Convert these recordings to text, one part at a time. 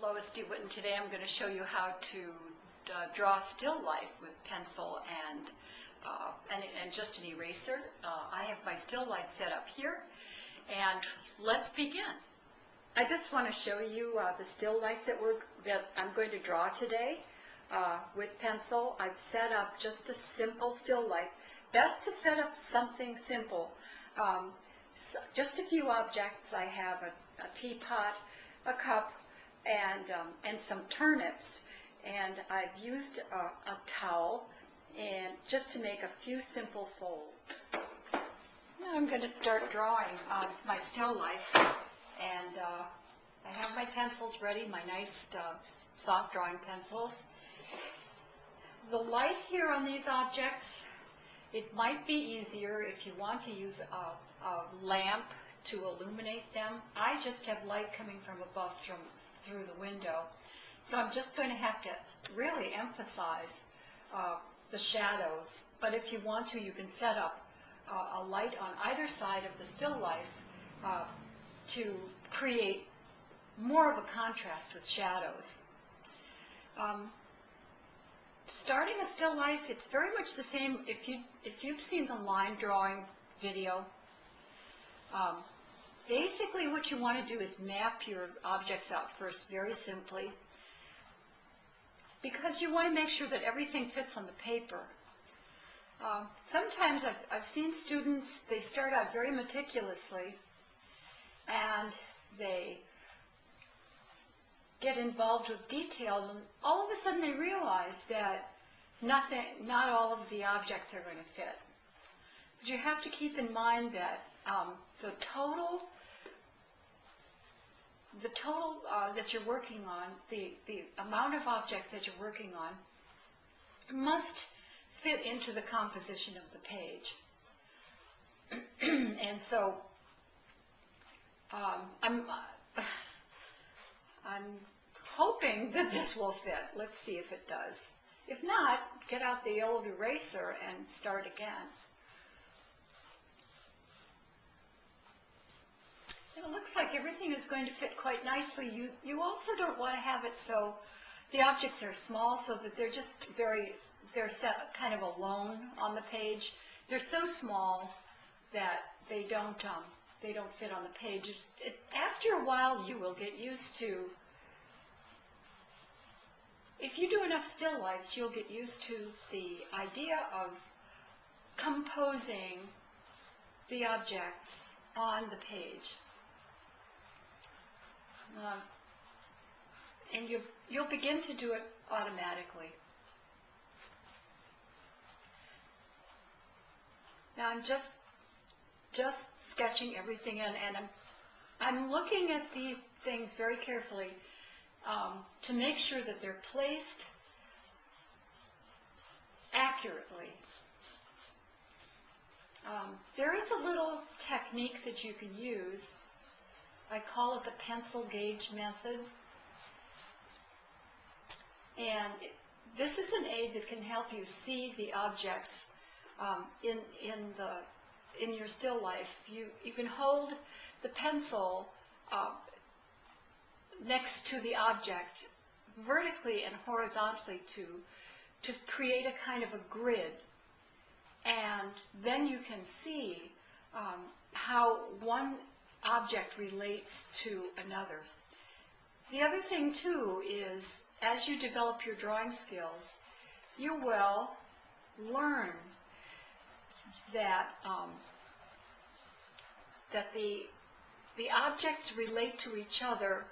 Lois DeWitt, and today I'm going to show you how to draw still life with pencil and just an eraser. I have my still life set up here, and let's begin. I just want to show you the still life that I'm going to draw today with pencil. I've set up just a simple still life. Best to set up something simple. Just a few objects. I have a teapot, a cup, and some turnips, and I've used a towel and just to make a few simple folds. Now I'm going to start drawing my still life, and I have my pencils ready, my nice soft drawing pencils. The light here on these objects, it might be easier if you want to use a lamp to illuminate them. I just have light coming from above through the window. So I'm just going to have to really emphasize the shadows. But if you want to, you can set up a light on either side of the still life to create more of a contrast with shadows. Starting a still life, it's very much the same. If you've seen the line drawing video, basically what you want to do is map your objects out first very simply, because you want to make sure that everything fits on the paper. Sometimes I've seen students, they start out very meticulously and they get involved with detail, and all of a sudden they realize that not all of the objects are going to fit. But you have to keep in mind that the total that you're working on, the amount of objects that you're working on, must fit into the composition of the page. And so I'm hoping that this will fit. Let's see if it does. If not, get out the old eraser and start again. And it looks like everything is going to fit quite nicely. You also don't want to have it so the objects are small, so that they're set kind of alone on the page. They're so small that they don't fit on the page. After a while, you will get used to. If you do enough still lifes, you'll get used to the idea of composing the objects on the page. And you'll begin to do it automatically. Now I'm just sketching everything in, and I'm looking at these things very carefully to make sure that they're placed accurately. There is a little technique that you can use. I call it the pencil gauge method. And this is an aid that can help you see the objects in your still life. You can hold the pencil next to the object vertically and horizontally to create a kind of a grid, and then you can see how one object relates to another. The other thing too is, as you develop your drawing skills, you will learn that the objects relate to each other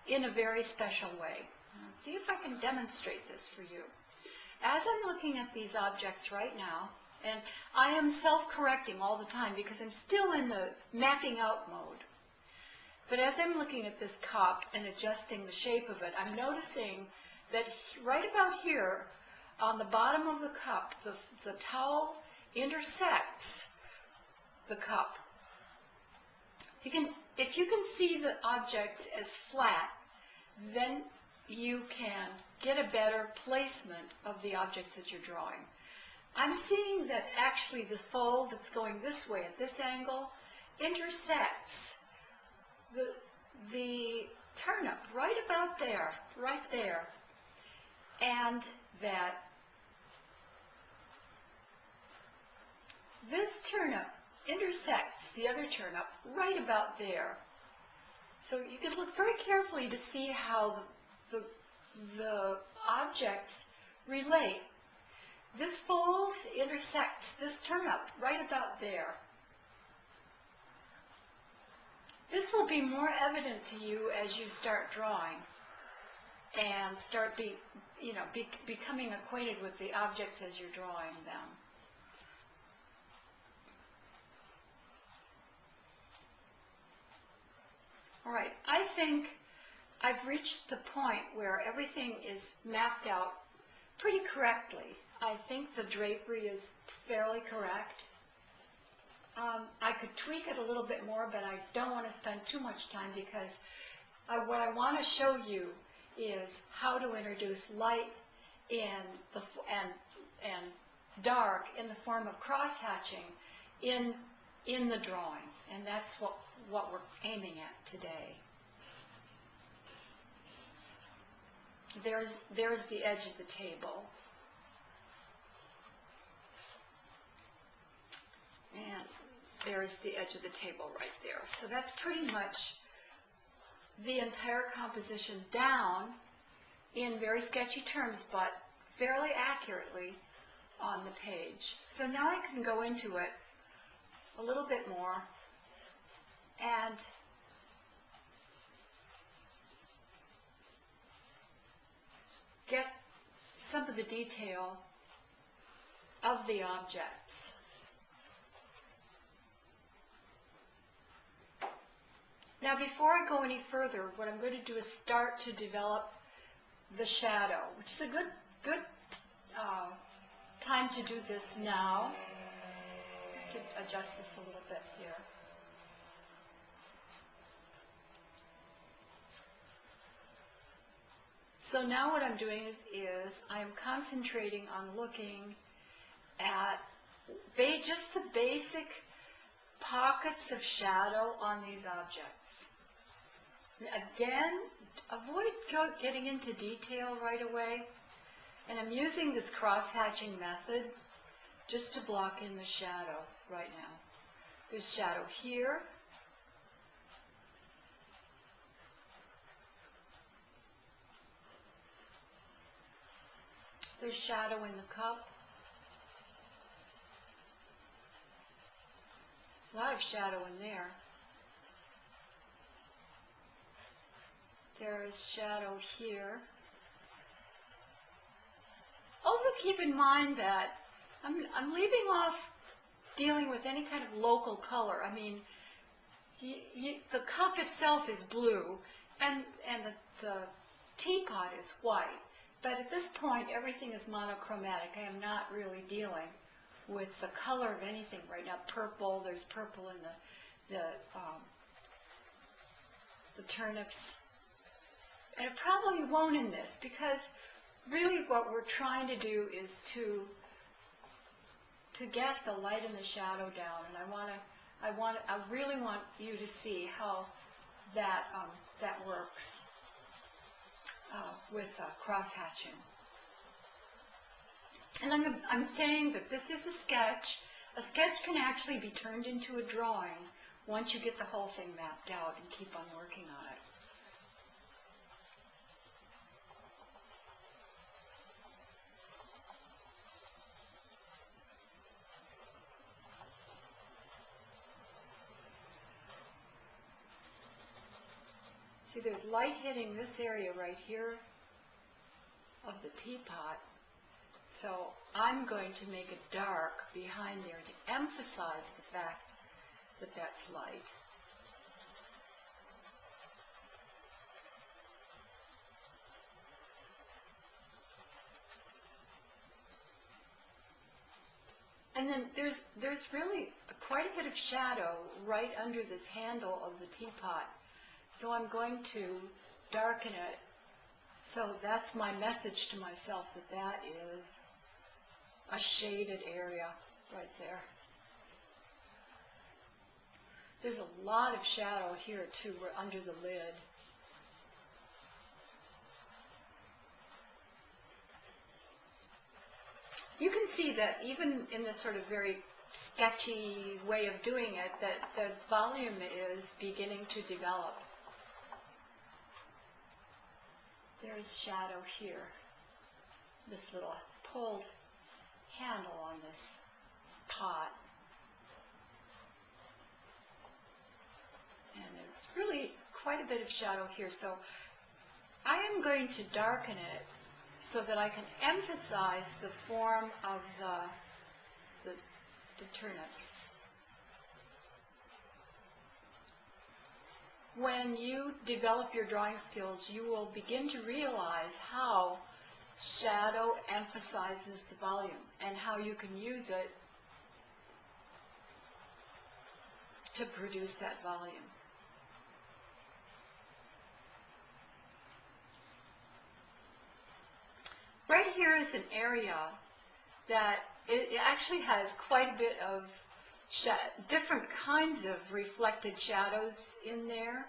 in a very special way. Let's see if I can demonstrate this for you. As I'm looking at these objects right now, and I am self-correcting all the time because I'm still in the mapping out mode, but as I'm looking at this cup and adjusting the shape of it, I'm noticing that right about here on the bottom of the cup, the towel intersects the cup. So if you can see the object as flat, then you can get a better placement of the objects that you're drawing. I'm seeing that actually the fold that's going this way at this angle intersects the turnip right about there, right there, and that this turnip intersects the other turnip right about there. So you can look very carefully to see how the objects relate. This fold intersects this turnip right about there. This will be more evident to you as you start drawing and start becoming acquainted with the objects as you're drawing them. All right, I think I've reached the point where everything is mapped out pretty correctly. I think the drapery is fairly correct. I could tweak it a little bit more, but I don't want to spend too much time because what I want to show you is how to introduce light and dark in the form of cross-hatching in the drawing, and that's what we're aiming at today. There's the edge of the table. And there's the edge of the table right there. So that's pretty much the entire composition down in very sketchy terms, but fairly accurately on the page. So now I can go into it a little bit more and get some of the detail of the objects. Now, before I go any further, what I'm going to do is start to develop the shadow, which is a good time to do this now. To adjust this a little bit here. So now what I'm doing is I am concentrating on looking at just the basic pockets of shadow on these objects. Again, avoid getting into detail right away. And I'm using this cross-hatching method just to block in the shadow right now. There's shadow here. There's shadow in the cup. A lot of shadow in there. There's shadow here. Also keep in mind that I'm leaving off dealing with any kind of local color. I mean, the cup itself is blue and the teapot is white. But at this point, everything is monochromatic. I am not really dealing with the color of anything right now. Purple, there's purple in the turnips. And it probably won't in this, because really what we're trying to do is to get the light and the shadow down. And I really want you to see how that works with cross-hatching. And I'm saying that this is a sketch. A sketch can actually be turned into a drawing once you get the whole thing mapped out and keep on working on it. See, there's light hitting this area right here of the teapot. So I'm going to make it dark behind there to emphasize the fact that that's light. And then there's really quite a bit of shadow right under this handle of the teapot. So I'm going to darken it. So that's my message to myself, that is a shaded area right there. There's a lot of shadow here too, under the lid. you can see that even in this sort of very sketchy way of doing it, that the volume is beginning to develop. There's shadow here, this little pulled handle on this pot. And there's really quite a bit of shadow here, so I am going to darken it so that I can emphasize the form of the turnips. When you develop your drawing skills, you will begin to realize how shadow emphasizes the volume and how you can use it to produce that volume. Right here is an area that it actually has quite a bit of different kinds of reflected shadows in there,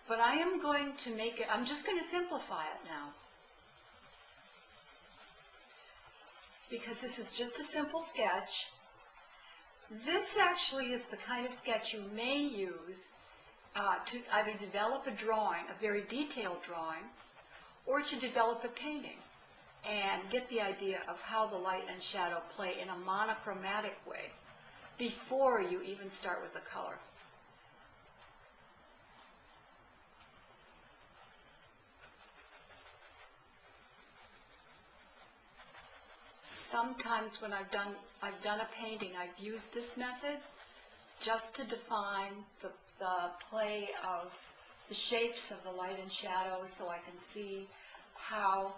but I am going to make it, I'm just going to simplify it now, because this is just a simple sketch. This actually is the kind of sketch you may use to either develop a drawing, a very detailed drawing, or to develop a painting and get the idea of how the light and shadow play in a monochromatic way before you even start with the color. Sometimes when I've done a painting, I've used this method just to define the play of the shapes of the light and shadow, so I can see how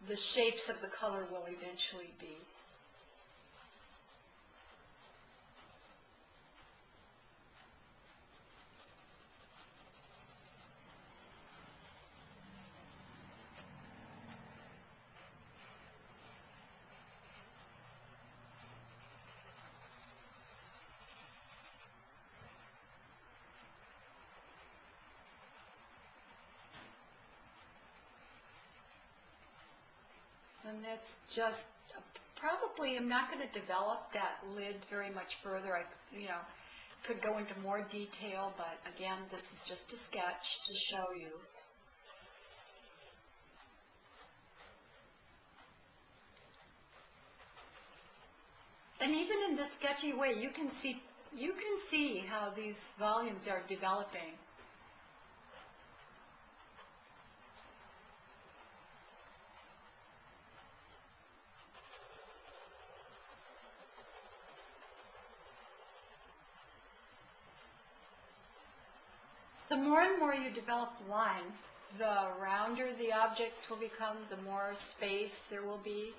the shapes of the color will eventually be. And that's just, probably I'm not going to develop that lid very much further. I, could go into more detail, but again, this is just a sketch to show you. And even in this sketchy way, you can see how these volumes are developing. The more and more you develop the line, the rounder the objects will become, the more space there will be.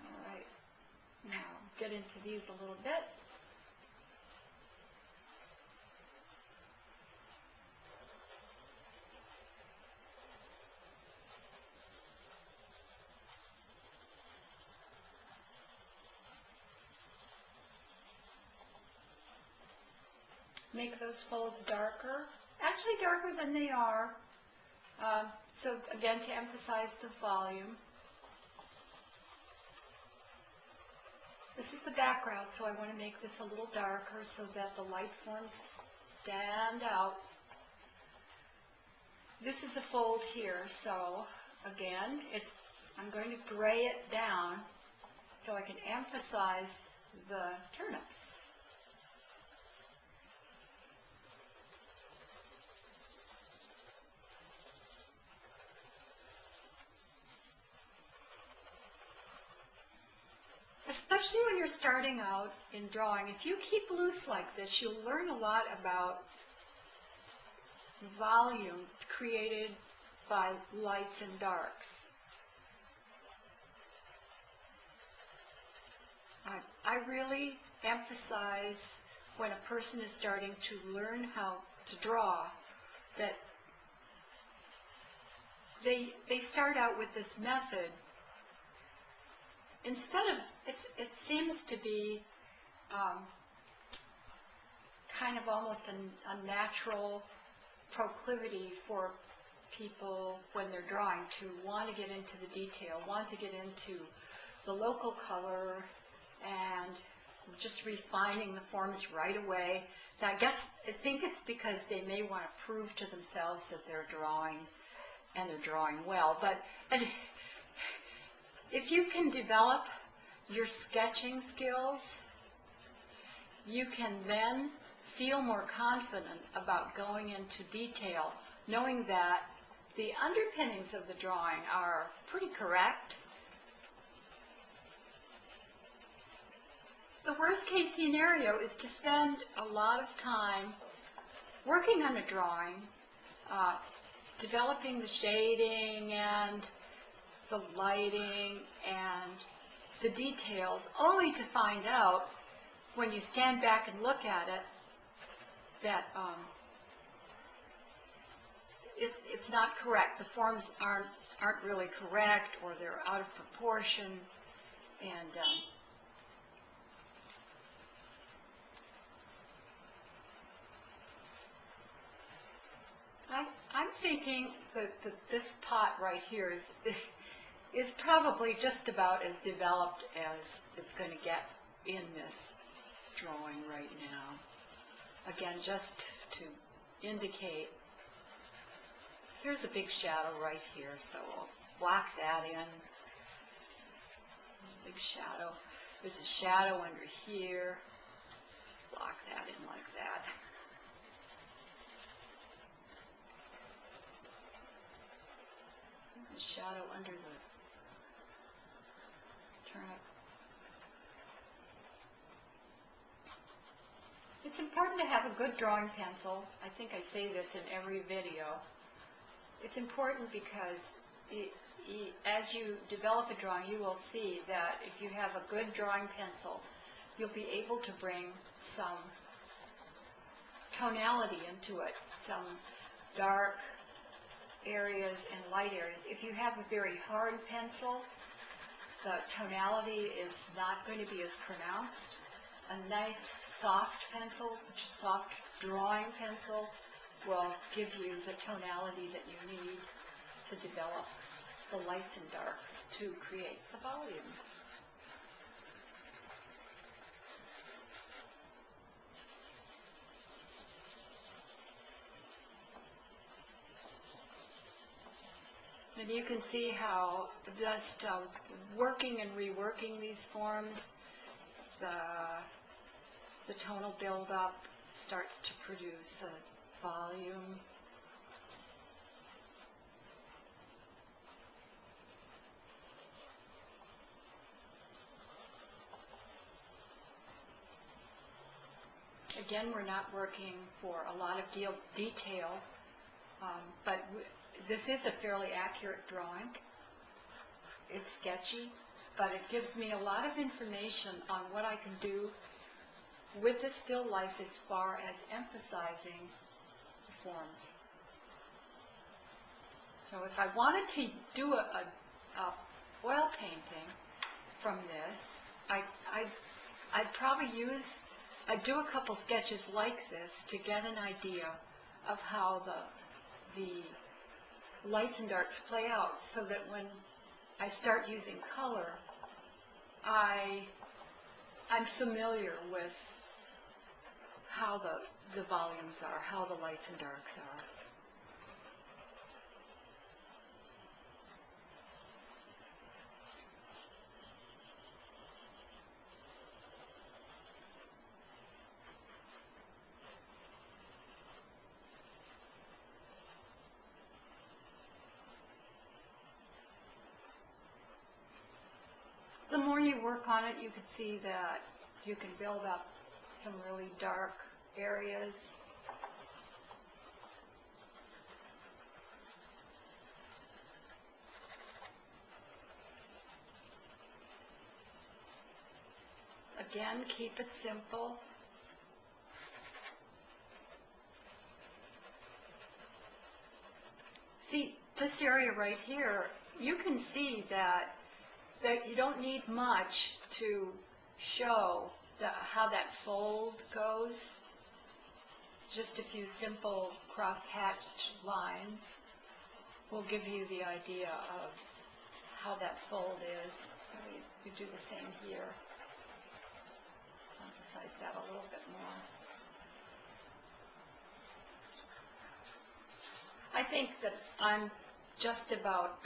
All right, now get into these a little bit. Make those folds darker, actually darker than they are. So again, to emphasize the volume. This is the background, so I want to make this a little darker so that the light forms stand out. This is a fold here, so again, I'm going to gray it down so I can emphasize the turnips. Especially when you're starting out in drawing, if you keep loose like this, you'll learn a lot about volume created by lights and darks. I really emphasize when a person is starting to learn how to draw that they start out with this method. Instead of, it seems to be kind of almost a natural proclivity for people when they're drawing to want to get into the detail, want to get into the local color and just refining the forms right away. Now, I think it's because they may want to prove to themselves that they're drawing and they're drawing well. But if you can develop your sketching skills, you can then feel more confident about going into detail, knowing that the underpinnings of the drawing are pretty correct. The worst case scenario is to spend a lot of time working on a drawing, developing the shading and the lighting and the details, only to find out when you stand back and look at it that it's not correct. The forms aren't really correct, or they're out of proportion, and I'm thinking that this pot right here is probably just about as developed as it's going to get in this drawing right now. Again, just to indicate, here's a big shadow right here, so I'll block that in. Big shadow. There's a shadow under here. Just block that in like that. The shadow under the turnip. It's important to have a good drawing pencil. I think I say this in every video. It's important because as you develop a drawing, you will see that if you have a good drawing pencil, you'll be able to bring some tonality into it, some dark areas and light areas. If you have a very hard pencil, the tonality is not going to be as pronounced. A nice soft pencil, which is a soft drawing pencil, will give you the tonality that you need to develop the lights and darks to create the volume. And you can see how just working and reworking these forms, the tonal buildup starts to produce a volume. Again, we're not working for a lot of detail, but this is a fairly accurate drawing. It's sketchy, but it gives me a lot of information on what I can do with the still life as far as emphasizing the forms. So if I wanted to do a oil painting from this, I'd probably I'd do a couple sketches like this to get an idea of how the lights and darks play out, so that when I start using color, I'm familiar with how the volumes are, how the lights and darks are. The more you work on it, you can see that you can build up some really dark areas. Again, keep it simple. See, this area right here, you can see that you don't need much to show how that fold goes. just a few simple cross-hatched lines will give you the idea of how that fold is. You do the same here. Emphasize that a little bit more. I think that I'm just about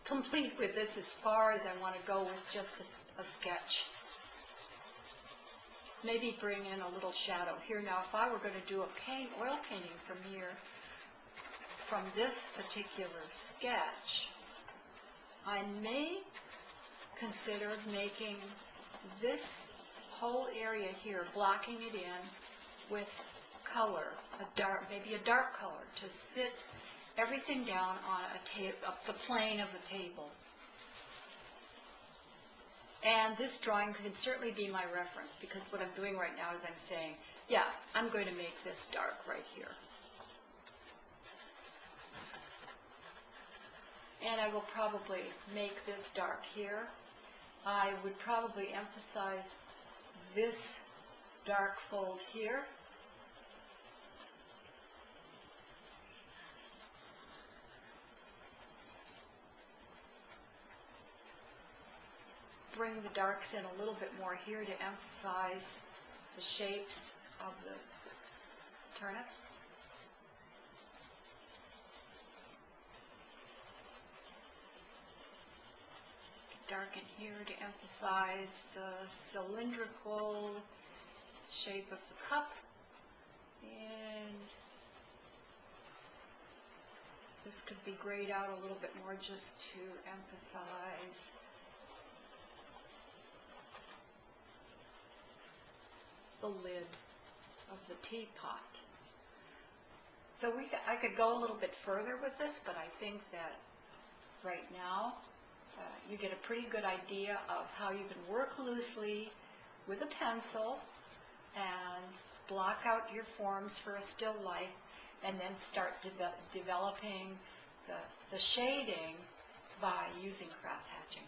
complete with this as far as I want to go with just a sketch. Maybe bring in a little shadow here. Now, if I were going to do a oil painting from here, from this particular sketch, I may consider making this whole area here, blocking it in with color, maybe a dark color, to sit everything down on up the plane of the table. And this drawing can certainly be my reference, because what I'm doing right now is I'm saying, yeah, I'm going to make this dark right here. And I will probably make this dark here. I would probably emphasize this dark fold here. Bring the darks in a little bit more here to emphasize the shapes of the turnips. Darken here to emphasize the cylindrical shape of the cup. And this could be grayed out a little bit more just to emphasize the lid of the teapot. So I could go a little bit further with this, but I think that right now you get a pretty good idea of how you can work loosely with a pencil and block out your forms for a still life, and then start developing the shading by using cross hatching.